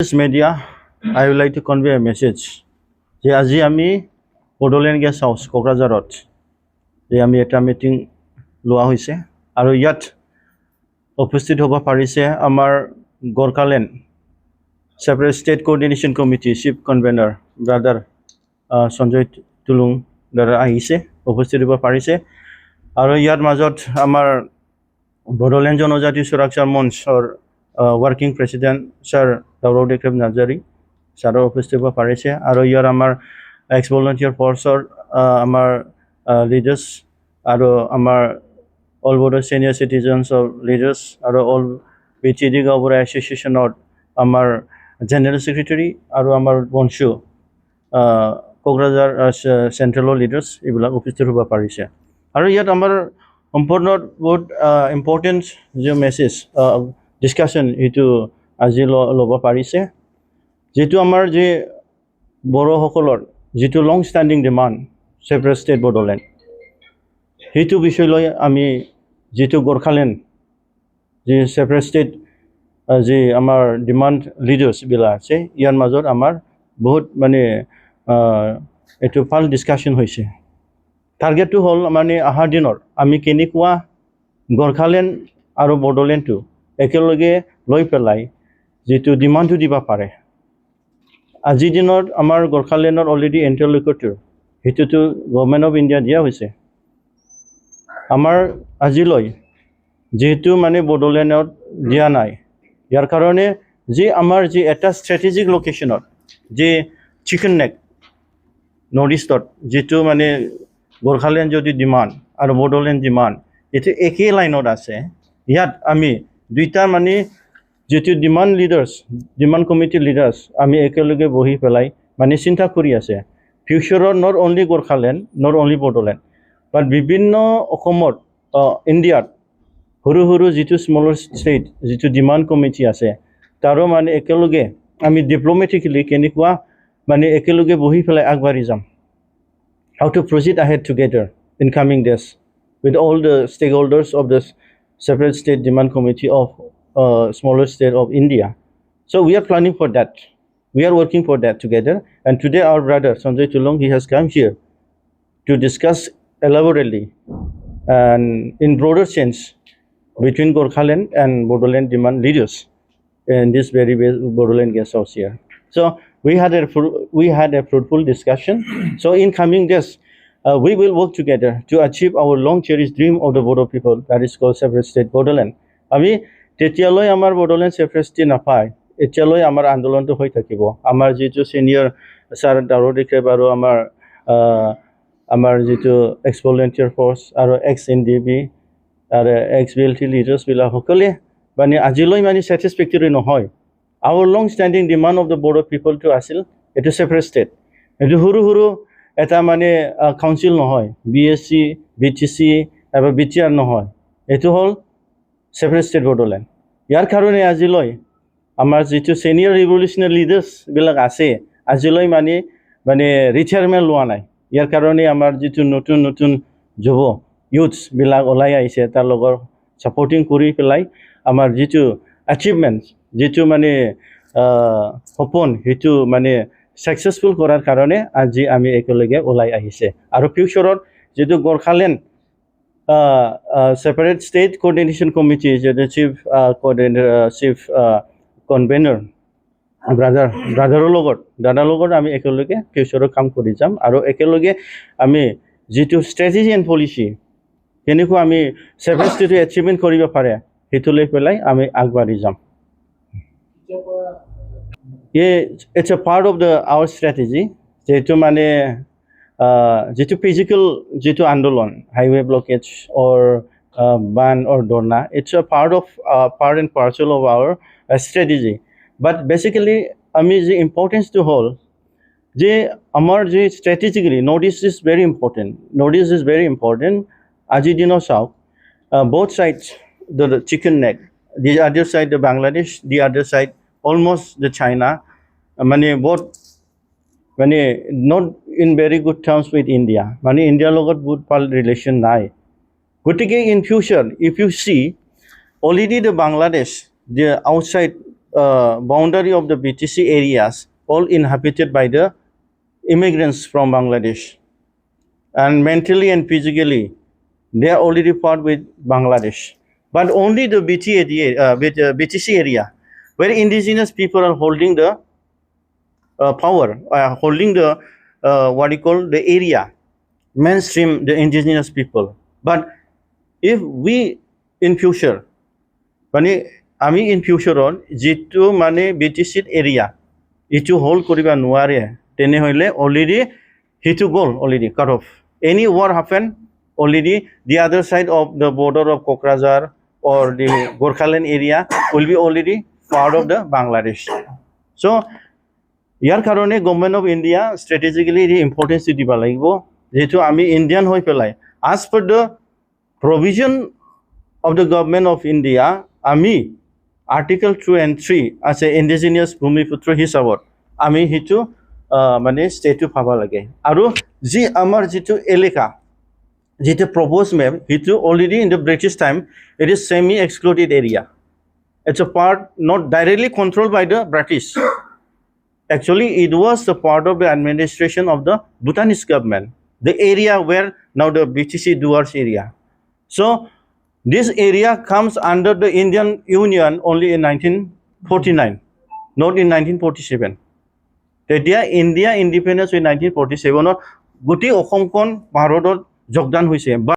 This media, I would like to convey a message. যে আজি আমি বড়োলেণ্ড গেষ্ট হাউচ কোকৰাঝাৰত যে আমি এটা মিটিং লোৱা হৈছে আৰু ইয়াত উপস্থিত হ'ব পাৰিছে আমাৰ Gorkhaland separate state coordination committee chief convener brother Sanjay Tulung দ্বাৰা আহিছে উপস্থিত হ'ব পাৰিছে আৰু ইয়াৰ মাজত আমাৰ বড়োলেণ্ড জনজাতি সুৰক্ষা মঞ্চৰ ৱৰ্কিং প্ৰেচিডেণ্ট ছাৰ দাউৰাও দেক্ৰেব নাৰ্জাৰী ছাৰৰ উপস্থিত হ'ব পাৰিছে আৰু ইয়াৰ আমাৰ এক্স ভলণ্টিয়াৰ ফৰ্চৰ আমাৰ লিডাৰ্ছ আৰু আমাৰ অল বড়ো ছিনিয়ৰ চিটিজেন্সৰ লিডাৰ্ছ আৰু অল BTD গাঁওবুঢ়া এছ'চিয়েশ্যনৰ আমাৰ জেনেৰেল ছেক্ৰেটাৰী আৰু আমাৰ বংশু কোকৰাঝাৰ চেণ্ট্ৰেলৰ লিডাৰ্ছ এইবিলাক উপস্থিত হ'ব পাৰিছে আৰু ইয়াত আমাৰ সম্পূৰ্ণ বহুত ইম্পৰ্টেণ্ট যে মেছেজ ডিছকাশ্যন এইটো আজি ল'ব পাৰিছে যিটো আমাৰ যে বড়োসকলৰ যিটো long standing demand separate state Bodoland সেইটো বিষয় লৈ আমি যিটো গোৰ্খালেণ্ড যি ছেপাৰেট ষ্টেট যি আমাৰ ডিমাণ্ড লিডাৰ্ছবিলাক আছে ইয়াৰ মাজত আমাৰ বহুত মানে এইটো ভাল ডিছকাশ্যন হৈছে টাৰ্গেটটো হ'ল মানে অহাৰ দিনৰ আমি কেনেকুৱা গোৰ্খালেণ্ড আৰু বড়োলেণ্ডটো একেলগে লৈ পেলাই যিটো ডিমাণ্ডটো দিব পাৰে আজিৰ দিনত আমাৰ গোৰ্খালেণ্ডৰ অলৰেডি ইণ্টাৰলকুটৰ সেইটোতো গভৰ্ণমেণ্ট অফ ইণ্ডিয়া দিয়া হৈছে আমাৰ আজিলৈ যিহেতু মানে বড়োলেণ্ডত দিয়া নাই ইয়াৰ কাৰণে যি আমাৰ যি এটা ষ্ট্ৰেটেজিক লোকেশ্যনত যি চিকেন নেক নৰ্থ ইষ্টত যিটো মানে গোৰ্খালেণ্ড যদি ডিমাণ্ড আৰু বড়োলেণ্ড ডিমাণ্ড এইটো একেই লাইনত আছে ইয়াত আমি দুইটা মানে যিটো demand leaders demand committee leaders আমি একেলগে বহি পেলাই মানে চিন্তা কৰি আছে ফিউচাৰত not only Gorkhaland not only Bodoland but বিভিন্ন অসমত ইণ্ডিয়াত সৰু সৰু যিটো স্মলৰ ষ্টেট যিটো ডিমাণ্ড কমিটি আছে তাৰো মানে একেলগে আমি ডিপ্ল'মেটিকেলি কেনেকুৱা মানে একেলগে বহি পেলাই আগবাঢ়ি যাম how to proceed ahead together in coming days with all the stakeholders of the separate state demand committee of smaller state of India. So we are planning for that. We are working for that together. And today our brother Sanjay Tulung, he has come here to discuss elaborately and in broader sense between Gorkhaland and Bodoland demand leaders in this very Bodoland guest house here. So we had a fruitful discussion. So in coming days, we will work together to achieve our long cherished dream of the Bodo people, that is called separate state Bodoland. আমি তেতিয়ালৈ আমাৰ Bodoland separate state নাপায় এতিয়ালৈ আমাৰ আন্দোলনটো হৈ থাকিব আমাৰ যিটো ছিনিয়ৰ ছাৰ দাউৰাও দেক্ৰেব আৰু আমাৰ যিটো এক্স ভলণ্টিয়াৰ ফৰ্চ আৰু এক্স NDB আৰু এক্স BLT লিডাৰ্ছবিলাক সকলোৱে মানে আজিলৈ মানে ছেটিছফেক্টৰী নহয় our long standing demand of the Bodo people to আছিল এইটো ছেপাৰেট ষ্টেট এইটো সৰু সৰু এটা মানে কাউন্সিল নহয় BSc BTC আৰু BTR নহয় এইটো হ'ল ছেপাৰেট ষ্টেট বড়োলেণ্ড ইয়াৰ কাৰণে আজিলৈ আমাৰ যিটো ছিনিয়ৰ ৰিভলিউচনাৰী লিডাৰ্ছবিলাক আছে আজিলৈ মানে ৰিটায়াৰমেণ্ট লোৱা নাই ইয়াৰ কাৰণে আমাৰ যিটো নতুন নতুন যুৱ ইউথছবিলাক ওলাই আহিছে তাৰ লগত ছাপৰ্টিং কৰি পেলাই আমাৰ যিটো এচিভমেণ্ট যিটো মানে সপোন সেইটো মানে ছাকচেছফুল কৰাৰ কাৰণে আজি আমি একেলগে ওলাই আহিছে আৰু ফিউচাৰত যিটো Gorkhaland separate state coordination committee the chief convener brother দাদাৰ লগত আমি একেলগে ফিউচাৰত কাম কৰি যাম আৰু একেলগে আমি যিটো ষ্ট্ৰেটেজি এণ্ড পলিচি কেনেকুৱা আমি ছেপাৰেট ষ্টেট এচিভমেণ্ট কৰিব পাৰে সেইটো লৈ পেলাই আমি আগবাঢ়ি যাম it's a part of our strategy যেটো মানে যিটো ফিজিক্যাল যিটো আন্দোলন highway blockage or ban or dorna it's a part and parcel of our strategy but basically আমি যে ইম্পৰ্টেন্স to হল যে আমাৰ যে strategically notice is very important আজিৰ দিনৰ চাওক both sides the chicken neck the other side the Bangladesh the other side almost the China মানে both মানে not in very good terms with India মানে ইণ্ডিয়াৰ লগত বহুত ভাল ৰিলেশ্যন নাই গতিকে in future if you see already the Bangladesh the outside boundary of the BTC areas, all inhabited by the immigrants from Bangladesh. And mentally and physically, they are already part with Bangladesh. But only the BTC area, where indigenous people are holding the power, holding the what you call the area, mainstream the indigenous people. But if we in future, মানে আমি in ফিউচাৰত যিটো মানে BTC area ইটো hold কৰিব নোৱাৰে তেনেহ'লে already সিটো গ'ল already cut off any war happen already the other side of the border of Kokrajhar or the Gorkhaland area will be already part of the Bangladesh চ' ইয়াৰ কাৰণে government of India strategically importance দিব লাগিব যিহেতু আমি ইণ্ডিয়ান হৈ পেলাই as per the provision of the government of India, আমি Article 2 and 3 as a indigenous ভূমিপুত্ৰ হিচাপত আমি সেইটো মানে ষ্টেটটো পাব লাগে আৰু যি আমাৰ যিটো এলেকা যিটো প্ৰপ'জ মেপ সেইটো already in the British time it is semi excluded area it's a part not directly control by the British actually it was the part of the administration of the Bhutanese government the area where now the BTC Duars area. So this area comes under the Indian Union only in 1949, not in 1947. তেতিয়া India independence in 1947 গোটেই অসমখন ভাৰতত যোগদান হৈছে